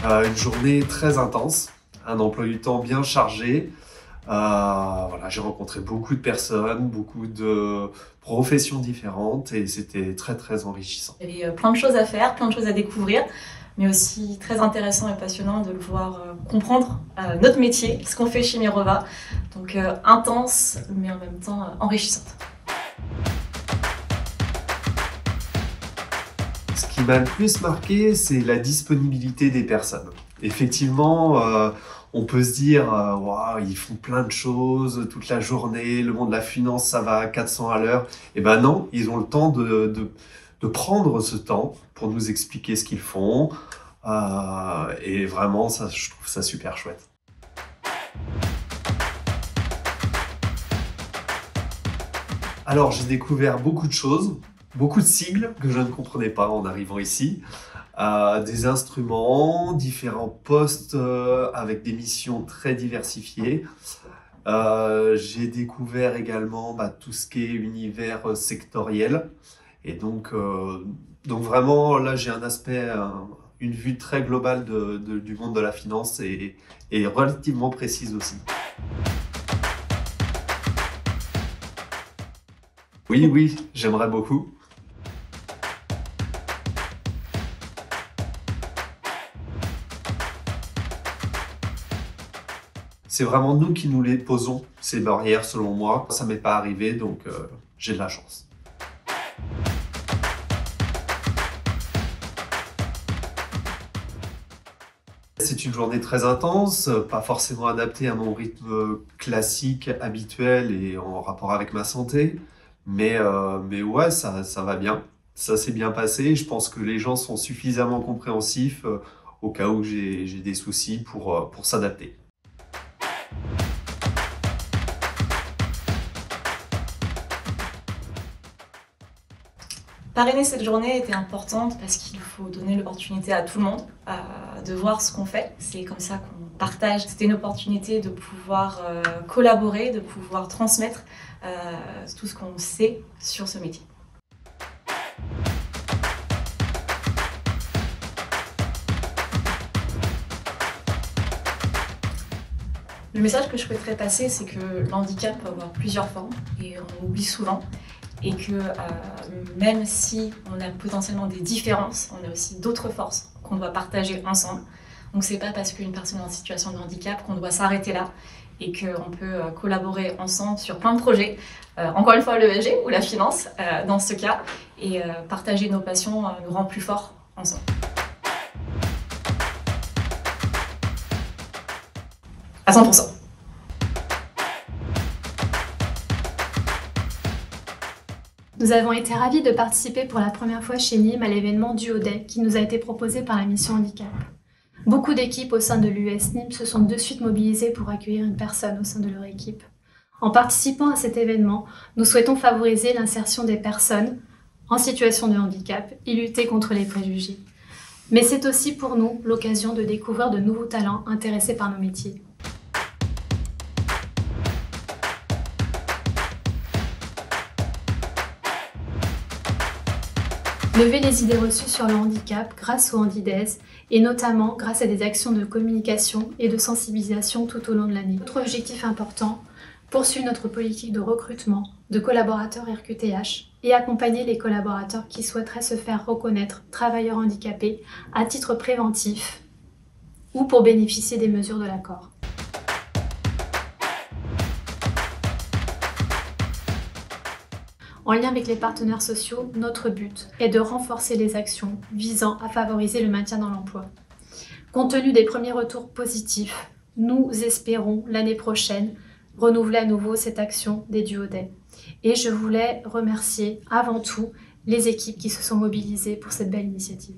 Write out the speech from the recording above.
Une journée très intense, un emploi du temps bien chargé. Voilà, j'ai rencontré beaucoup de personnes, beaucoup de professions différentes et c'était très très enrichissant. Il y avait plein de choses à faire, plein de choses à découvrir, mais aussi très intéressant et passionnant de le voir comprendre notre métier, ce qu'on fait chez Mirova. Donc intense, mais en même temps enrichissante. Ce qui m'a le plus marqué, c'est la disponibilité des personnes. Effectivement, on peut se dire, waouh, ils font plein de choses toute la journée, le monde de la finance, ça va à 400 à l'heure. Eh ben non, ils ont le temps de prendre ce temps pour nous expliquer ce qu'ils font. Et vraiment, ça, je trouve ça super chouette. Alors, j'ai découvert beaucoup de choses, beaucoup de sigles que je ne comprenais pas en arrivant ici, des instruments, différents postes avec des missions très diversifiées. J'ai découvert également tout ce qui est univers sectoriel. Et donc vraiment, là, j'ai un aspect, une vue très globale du monde de la finance et relativement précise aussi. Oui, oui, j'aimerais beaucoup. C'est vraiment nous qui nous les posons, ces barrières, selon moi. Ça m'est pas arrivé, donc j'ai de la chance. C'est une journée très intense, pas forcément adaptée à mon rythme classique, habituel et en rapport avec ma santé. Mais ouais, ça va bien. Ça s'est bien passé. Je pense que les gens sont suffisamment compréhensifs au cas où j'ai des soucis pour s'adapter. Parrainer cette journée était importante parce qu'il faut donner l'opportunité à tout le monde de voir ce qu'on fait. C'est comme ça qu'on partage. C'était une opportunité de pouvoir collaborer, de pouvoir transmettre tout ce qu'on sait sur ce métier. Le message que je souhaiterais passer, c'est que le handicap peut avoir plusieurs formes et on oublie souvent. Et que même si on a potentiellement des différences, on a aussi d'autres forces qu'on doit partager ensemble. Donc c'est pas parce qu'une personne est en situation de handicap qu'on doit s'arrêter là et qu'on peut collaborer ensemble sur plein de projets. Encore une fois l'ESG ou la finance dans ce cas, et partager nos passions nous rend plus forts ensemble. À 100%. Nous avons été ravis de participer pour la première fois chez Nîmes à l'événement Duoday qui nous a été proposé par la mission handicap. Beaucoup d'équipes au sein de l'US Nîmes se sont de suite mobilisées pour accueillir une personne au sein de leur équipe. En participant à cet événement, nous souhaitons favoriser l'insertion des personnes en situation de handicap et lutter contre les préjugés. Mais c'est aussi pour nous l'occasion de découvrir de nouveaux talents intéressés par nos métiers. Lever les idées reçues sur le handicap grâce au Handidays et notamment grâce à des actions de communication et de sensibilisation tout au long de l'année. Notre objectif important, poursuivre notre politique de recrutement de collaborateurs RQTH et accompagner les collaborateurs qui souhaiteraient se faire reconnaître travailleurs handicapés à titre préventif ou pour bénéficier des mesures de l'accord. En lien avec les partenaires sociaux, notre but est de renforcer les actions visant à favoriser le maintien dans l'emploi. Compte tenu des premiers retours positifs, nous espérons l'année prochaine renouveler à nouveau cette action des Duoday. Et je voulais remercier avant tout les équipes qui se sont mobilisées pour cette belle initiative.